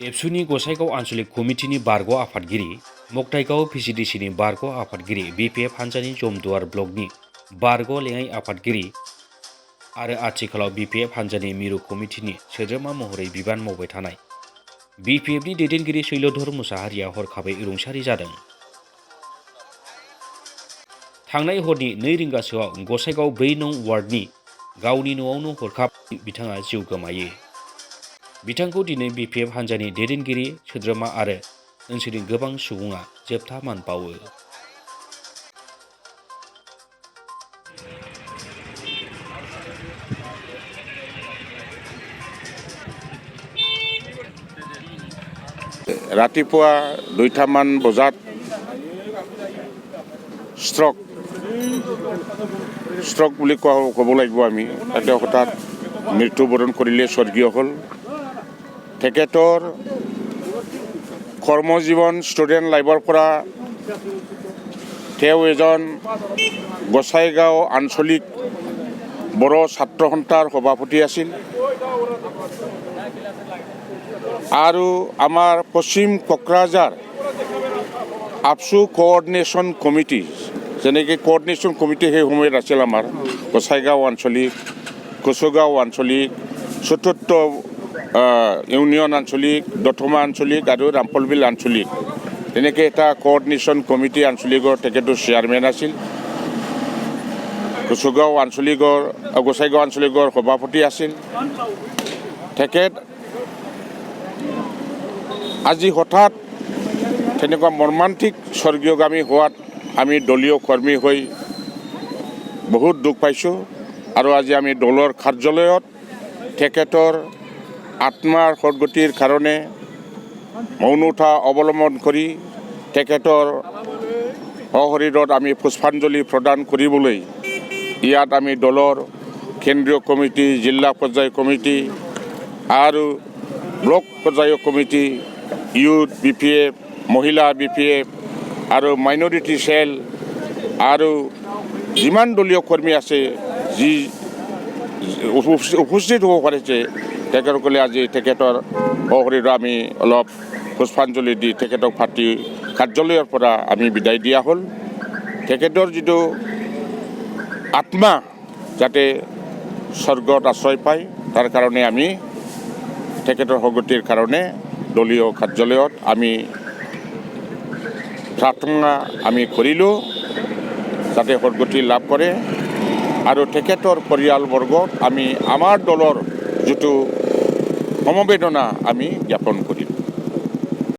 एबसुनि गसाइगाव आन्चलिक कमिटिनि बारग' आफादगिरि, मक्ताइगाव भिसिडिसिनि बारग' आफादगिरि, बिपिएफ हान्जानि जमदुवार ब्लकनि बारग' लेङाइ आफादगिरि आरो आथिखालाव बिपिएफ हान्जानि मिरु कमिटिनि सोद्रोमा महरै बिबान मावबाय थानाय बिपिएफनि दैदेनगिरि ल'धर मुसाहारिया हरखाबै रुंसारि जादों। थांनाय हरनि 2 रिंगासोआव गसाइगाव 4 नं वार्डनि गावनि न'आवनो हरखाब बिथाङा जिउ गोमायो। बिथांखौ दिनै बिपिएफ हान्जानि दैदेनगिरि, सोद्रोमा आरो ओनसोलनि गोबां सुबुङा जोबथा मान बावो। ৰাতিপুৱা 2টামান বজাত ষ্ট্ৰক বুলি ক'ব লাগিব আমি। তাতে হঠাৎ মৃত্যুবৰণ কৰিলে, স্বৰ্গীয় হ'ল। তেখেতৰ কৰ্মজীৱন ষ্টুডেণ্ট লাইফৰ পৰা তেওঁ এজন গোসাইগাঁও আঞ্চলিক বড়ো ছাত্ৰ সন্থাৰ সভাপতি আছিল আৰু আমাৰ পশ্চিম কোকৰাঝাৰ আপচু কোঅৰ্ডিনেশ্যন কমিটি, যেনেকৈ কোঅৰ্ডিনেশ্যন কমিটি সেই সময়ত আছিল আমাৰ গোসাইগাঁও আঞ্চলিক, কচুগাঁও আঞ্চলিক, চতুৰ্থ ইউনিয়ন আঞ্চলিক, দথমা আঞ্চলিক আৰু ৰামফলবিল আঞ্চলিক, তেনেকৈ এটা কোঅৰ্ডিনেশ্যন কমিটি আঞ্চলিকৰ তেখেতৰ চেয়াৰমেন আছিল। কচুগাঁও আঞ্চলিকৰ, গোসাইগাঁও আঞ্চলিকৰ সভাপতি আছিল। তেখেত আজি হঠাৎ তেনেকুৱা মৰ্মান্তিক স্বৰ্গীয়গামী হোৱাত আমি দলীয় কৰ্মী হৈ বহুত দুখ পাইছোঁ আৰু আজি আমি দলৰ কাৰ্যালয়ত তেখেতৰ আত্মাৰ সদ্গতিৰ কাৰণে মৌনতা অৱলম্বন কৰি তেখেতৰ সশৰীৰত আমি পুষ্পাঞ্জলি প্ৰদান কৰিবলৈ ইয়াত আমি দলৰ কেন্দ্ৰীয় কমিটি, জিলা পৰ্যায় কমিটি আৰু ব্লক পৰ্যায়ৰ কমিটি, ইউথ বিপিএফ, মহিলা বিপিএফ আৰু মাইনৰিটি চেল আৰু যিমান দলীয় কৰ্মী আছে, যি উপস্থিত হ'ব পাৰিছে, তেখেতসকলে আজি তেখেতৰ সশৰীৰত আমি অলপ পুষ্পাঞ্জলি দি তেখেতক পাৰ্টি কাৰ্যালয়ৰ পৰা আমি বিদায় দিয়া হ'ল। তেখেতৰ যিটো আত্মা যাতে স্বৰ্গত আশ্ৰয় পায়, তাৰ কাৰণে আমি তেখেতৰ সদ্গতিৰ কাৰণে দলীয় কাৰ্যালয়ত আমি প্ৰাৰ্থনা আমি কৰিলোঁ যাতে সদ্গতি লাভ কৰে আৰু তেখেতৰ পৰিয়ালবৰ্গত আমি আমাৰ দলৰ যিটো সমবেদনা আমি জ্ঞাপন কৰিলোঁ।